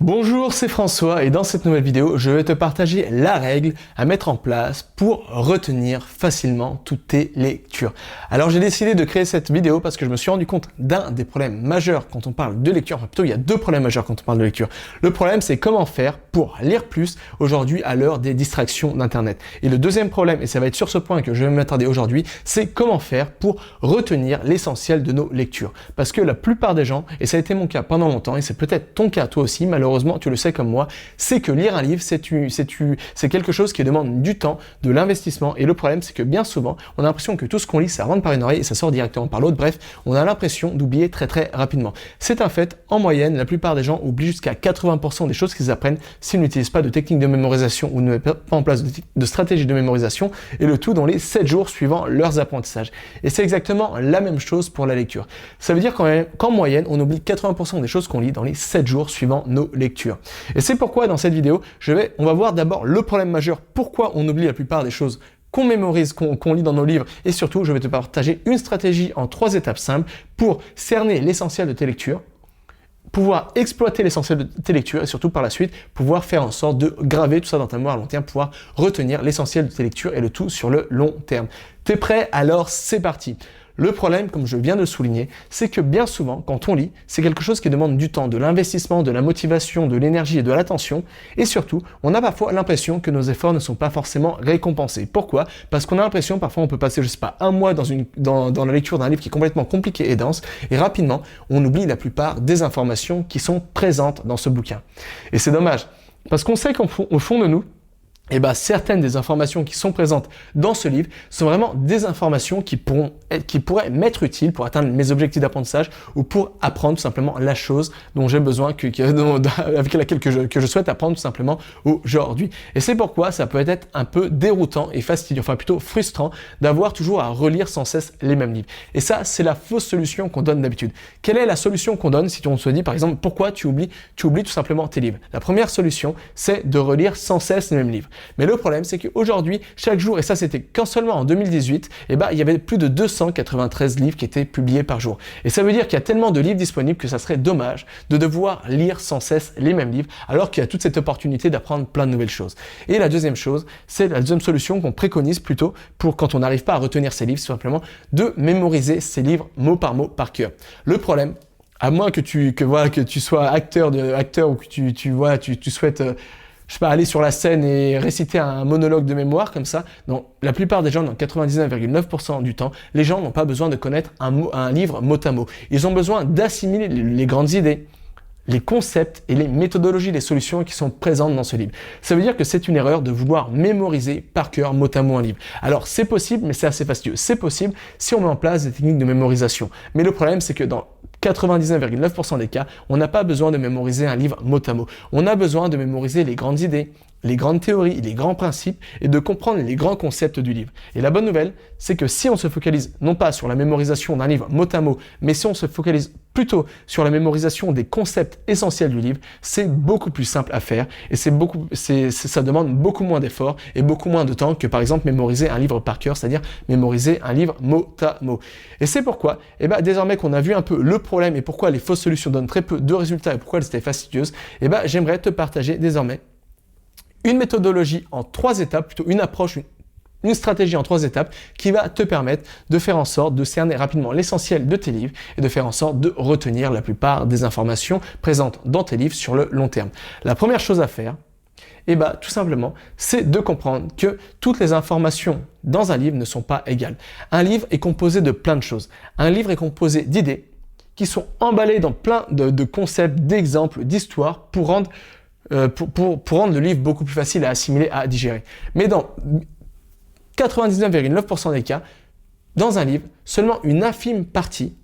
Bonjour, c'est François et dans cette nouvelle vidéo, je vais te partager la règle à mettre en place pour retenir facilement toutes tes lectures. Alors j'ai décidé de créer cette vidéo parce que je me suis rendu compte d'un des problèmes majeurs quand on parle de lecture, enfin plutôt il y a deux problèmes majeurs quand on parle de lecture. Le problème c'est comment faire pour lire plus aujourd'hui à l'heure des distractions d'internet. Et le deuxième problème, et ça va être sur ce point que je vais m'attarder aujourd'hui, c'est comment faire pour retenir l'essentiel de nos lectures. Parce que la plupart des gens, et ça a été mon cas pendant longtemps, et c'est peut-être ton cas toi aussi, malheureusement tu le sais comme moi, c'est que lire un livre, c'est quelque chose qui demande du temps, de l'investissement, et le problème c'est que bien souvent, on a l'impression que tout ce qu'on lit, ça rentre par une oreille et ça sort directement par l'autre, bref, on a l'impression d'oublier très très rapidement. C'est un fait, en moyenne, la plupart des gens oublient jusqu'à 80% des choses qu'ils apprennent s'ils n'utilisent pas de technique de mémorisation ou ne mettent pas en place de stratégie de mémorisation, et le tout dans les 7 jours suivant leurs apprentissages. Et c'est exactement la même chose pour la lecture. Ça veut dire qu'en moyenne, on oublie 80% des choses qu'on lit dans les 7 jours suivant nos lecture. Et c'est pourquoi dans cette vidéo, on va voir d'abord le problème majeur, pourquoi on oublie la plupart des choses qu'on mémorise, qu'on lit dans nos livres, et surtout je vais te partager une stratégie en 3 étapes simples pour cerner l'essentiel de tes lectures, pouvoir exploiter l'essentiel de tes lectures et surtout par la suite pouvoir faire en sorte de graver tout ça dans ta mémoire à long terme, pouvoir retenir l'essentiel de tes lectures et le tout sur le long terme. T'es prêt? Alors c'est parti! Le problème, comme je viens de le souligner, c'est que bien souvent, quand on lit, c'est quelque chose qui demande du temps, de l'investissement, de la motivation, de l'énergie et de l'attention. Et surtout, on a parfois l'impression que nos efforts ne sont pas forcément récompensés. Pourquoi? Parce qu'on a l'impression, parfois on peut passer, je sais pas, un mois dans la lecture d'un livre qui est complètement compliqué et dense, et rapidement, on oublie la plupart des informations qui sont présentes dans ce bouquin. Et c'est dommage, parce qu'on sait qu'au fond de nous, certaines des informations qui sont présentes dans ce livre sont vraiment des informations qui pourraient m'être utiles pour atteindre mes objectifs d'apprentissage ou pour apprendre tout simplement la chose dont j'ai besoin, avec laquelle que je souhaite apprendre tout simplement aujourd'hui. Et c'est pourquoi ça peut être un peu déroutant et fastidieux, enfin plutôt frustrant d'avoir toujours à relire sans cesse les mêmes livres. Et ça, c'est la fausse solution qu'on donne d'habitude. Quelle est la solution qu'on donne si on se dit par exemple pourquoi tu oublies tout simplement tes livres? La première solution, c'est de relire sans cesse les mêmes livres. Mais le problème, c'est qu'aujourd'hui, chaque jour, et ça c'était quand seulement en 2018, il y avait plus de 293 livres qui étaient publiés par jour. Et ça veut dire qu'il y a tellement de livres disponibles que ça serait dommage de devoir lire sans cesse les mêmes livres, alors qu'il y a toute cette opportunité d'apprendre plein de nouvelles choses. Et la deuxième chose, c'est la deuxième solution qu'on préconise plutôt pour quand on n'arrive pas à retenir ces livres, c'est simplement de mémoriser ces livres mot par cœur. Le problème, à moins que tu sois acteur ou que tu souhaites je sais pas, aller sur la scène et réciter un monologue de mémoire comme ça. Non, la plupart des gens, dans 99,9% du temps, les gens n'ont pas besoin de connaître un livre mot à mot. Ils ont besoin d'assimiler les grandes idées, les concepts et les méthodologies, les solutions qui sont présentes dans ce livre. Ça veut dire que c'est une erreur de vouloir mémoriser par cœur mot à mot un livre. Alors c'est possible, mais c'est assez fastidieux. C'est possible si on met en place des techniques de mémorisation. Mais le problème, c'est que dans 99,9% des cas, on n'a pas besoin de mémoriser un livre mot à mot. On a besoin de mémoriser les grandes idées, les grandes théories, les grands principes et de comprendre les grands concepts du livre. Et la bonne nouvelle, c'est que si on se focalise non pas sur la mémorisation d'un livre mot à mot, mais si on se focalise plutôt sur la mémorisation des concepts essentiels du livre, c'est beaucoup plus simple à faire et ça demande beaucoup moins d'efforts et beaucoup moins de temps que par exemple mémoriser un livre par cœur, c'est-à-dire mémoriser un livre mot à mot. Et c'est pourquoi, désormais qu'on a vu un peu le problème et pourquoi les fausses solutions donnent très peu de résultats et pourquoi elles étaient fastidieuses, j'aimerais te partager désormais une méthodologie en 3 étapes, plutôt une approche, une stratégie en 3 étapes qui va te permettre de faire en sorte de cerner rapidement l'essentiel de tes livres et de faire en sorte de retenir la plupart des informations présentes dans tes livres sur le long terme. La première chose à faire, tout simplement, c'est de comprendre que toutes les informations dans un livre ne sont pas égales. Un livre est composé de plein de choses. Un livre est composé d'idées qui sont emballées dans plein de concepts, d'exemples, d'histoires pour rendre le livre beaucoup plus facile à assimiler, à digérer. Mais dans 99,9% des cas, dans un livre, seulement une infime partie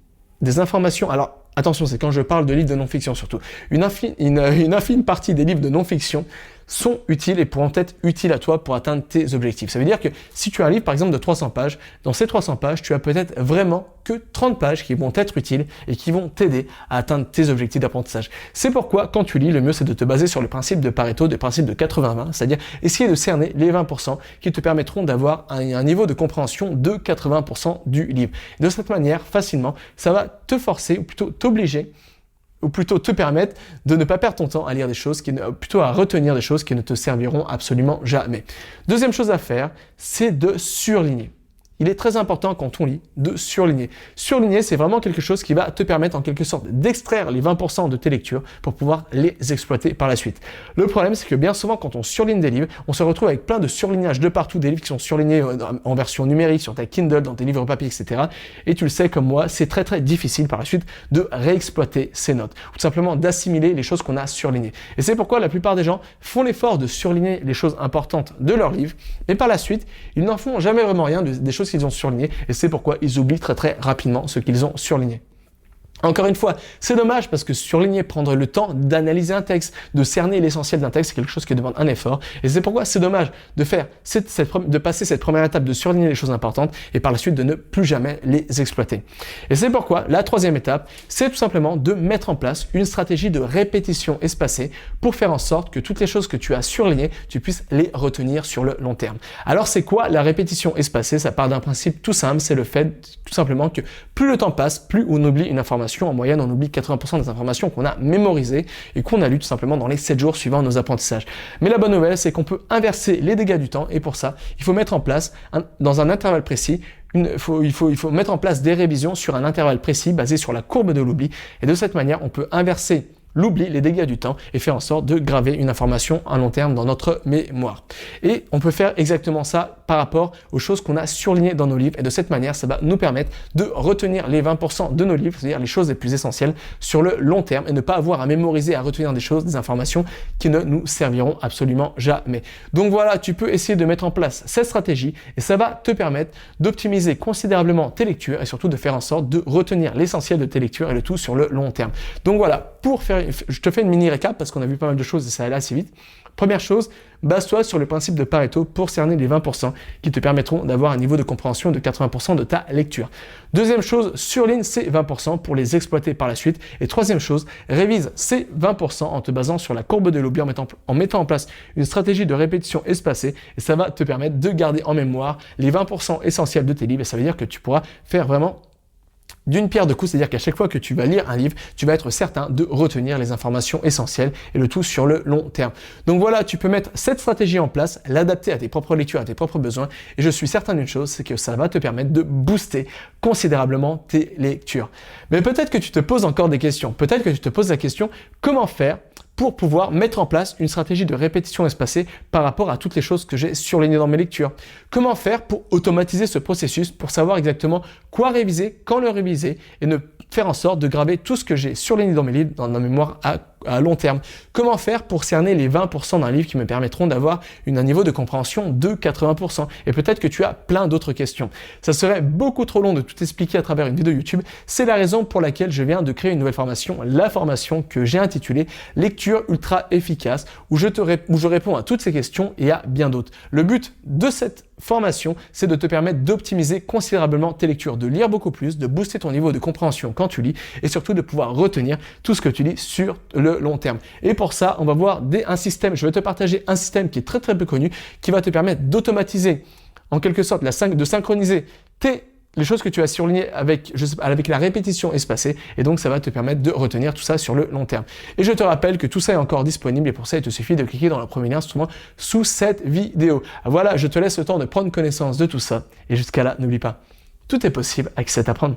des informations, alors attention, c'est quand je parle de livres de non-fiction surtout, une infime partie des livres de non-fiction sont utiles et pourront être utiles à toi pour atteindre tes objectifs. Ça veut dire que si tu as un livre par exemple de 300 pages, dans ces 300 pages, tu as peut-être vraiment que 30 pages qui vont être utiles et qui vont t'aider à atteindre tes objectifs d'apprentissage. C'est pourquoi quand tu lis, le mieux c'est de te baser sur le principe de Pareto, le principe de 80-20, c'est-à-dire essayer de cerner les 20% qui te permettront d'avoir un niveau de compréhension de 80% du livre. De cette manière, facilement, ça va te forcer ou plutôt t'obliger ou plutôt te permettre de ne pas perdre ton temps à lire des choses, plutôt à retenir des choses qui ne te serviront absolument jamais. Deuxième chose à faire, c'est de surligner. Il est très important quand on lit de surligner. Surligner, c'est vraiment quelque chose qui va te permettre en quelque sorte d'extraire les 20% de tes lectures pour pouvoir les exploiter par la suite. Le problème, c'est que bien souvent, quand on surligne des livres, on se retrouve avec plein de surlignages de partout, des livres qui sont surlignés en version numérique, sur ta Kindle, dans tes livres papier, etc. Et tu le sais comme moi, c'est très très difficile par la suite de réexploiter ces notes, ou tout simplement d'assimiler les choses qu'on a surlignées. Et c'est pourquoi la plupart des gens font l'effort de surligner les choses importantes de leur livre, mais par la suite, ils n'en font jamais vraiment rien des choses qu'ils ont surlignées, et c'est pourquoi ils oublient très très rapidement ce qu'ils ont surligné. Encore une fois, c'est dommage parce que surligner, prendre le temps d'analyser un texte, de cerner l'essentiel d'un texte, c'est quelque chose qui demande un effort. Et c'est pourquoi c'est dommage de faire de passer cette première étape de surligner les choses importantes et par la suite de ne plus jamais les exploiter. Et c'est pourquoi la troisième étape, c'est tout simplement de mettre en place une stratégie de répétition espacée pour faire en sorte que toutes les choses que tu as surlignées, tu puisses les retenir sur le long terme. Alors c'est quoi la répétition espacée? Ça part d'un principe tout simple, c'est le fait tout simplement que plus le temps passe, plus on oublie une information. En moyenne, on oublie 80% des informations qu'on a mémorisées et qu'on a lues tout simplement dans les 7 jours suivant nos apprentissages. Mais la bonne nouvelle, c'est qu'on peut inverser les dégâts du temps et pour ça, il faut mettre en place, dans un intervalle précis, il faut mettre en place des révisions sur un intervalle précis basé sur la courbe de l'oubli et de cette manière, on peut inverser l'oubli, les dégâts du temps et faire en sorte de graver une information à long terme dans notre mémoire. Et on peut faire exactement ça par rapport aux choses qu'on a surlignées dans nos livres et de cette manière, ça va nous permettre de retenir les 20% de nos livres, c'est-à-dire les choses les plus essentielles sur le long terme et ne pas avoir à mémoriser, à retenir des choses, des informations qui ne nous serviront absolument jamais. Donc voilà, tu peux essayer de mettre en place cette stratégie et ça va te permettre d'optimiser considérablement tes lectures et surtout de faire en sorte de retenir l'essentiel de tes lectures et le tout sur le long terme. Donc voilà, je te fais une mini récap parce qu'on a vu pas mal de choses et ça allait assez vite. Première chose, base-toi sur le principe de Pareto pour cerner les 20% qui te permettront d'avoir un niveau de compréhension de 80% de ta lecture. Deuxième chose, surligne ces 20% pour les exploiter par la suite. Et troisième chose, révise ces 20% en te basant sur la courbe de l'oubli en mettant en place une stratégie de répétition espacée et ça va te permettre de garder en mémoire les 20% essentiels de tes livres et ça veut dire que tu pourras faire vraiment d'une pierre deux coups, c'est-à-dire qu'à chaque fois que tu vas lire un livre, tu vas être certain de retenir les informations essentielles et le tout sur le long terme. Donc voilà, tu peux mettre cette stratégie en place, l'adapter à tes propres lectures, à tes propres besoins et je suis certain d'une chose, c'est que ça va te permettre de booster considérablement tes lectures. Mais peut-être que tu te poses encore des questions, peut-être que tu te poses la question, comment faire pour pouvoir mettre en place une stratégie de répétition espacée par rapport à toutes les choses que j'ai surlignées dans mes lectures. Comment faire pour automatiser ce processus, pour savoir exactement quoi réviser, quand le réviser et ne faire en sorte de graver tout ce que j'ai surligné dans mes livres dans ma mémoire à long terme. Comment faire pour cerner les 20% d'un livre qui me permettront d'avoir un niveau de compréhension de 80%. Et peut-être que tu as plein d'autres questions. Ça serait beaucoup trop long de tout expliquer à travers une vidéo YouTube. C'est la raison pour laquelle je viens de créer une nouvelle formation, la formation que j'ai intitulée Lecture ultra efficace, où je réponds à toutes ces questions et à bien d'autres. Le but de cette formation, c'est de te permettre d'optimiser considérablement tes lectures, de lire beaucoup plus, de booster ton niveau de compréhension quand tu lis et surtout de pouvoir retenir tout ce que tu lis sur le long terme. Et pour ça, on va voir un système, je vais te partager un système qui est très très peu connu, qui va te permettre d'automatiser, en quelque sorte, de synchroniser les choses que tu as surlignées avec la répétition espacée et donc ça va te permettre de retenir tout ça sur le long terme. Et je te rappelle que tout ça est encore disponible et pour ça il te suffit de cliquer dans le premier lien sous cette vidéo. Voilà, je te laisse le temps de prendre connaissance de tout ça et jusqu'à là, n'oublie pas, tout est possible avec cet apprendre.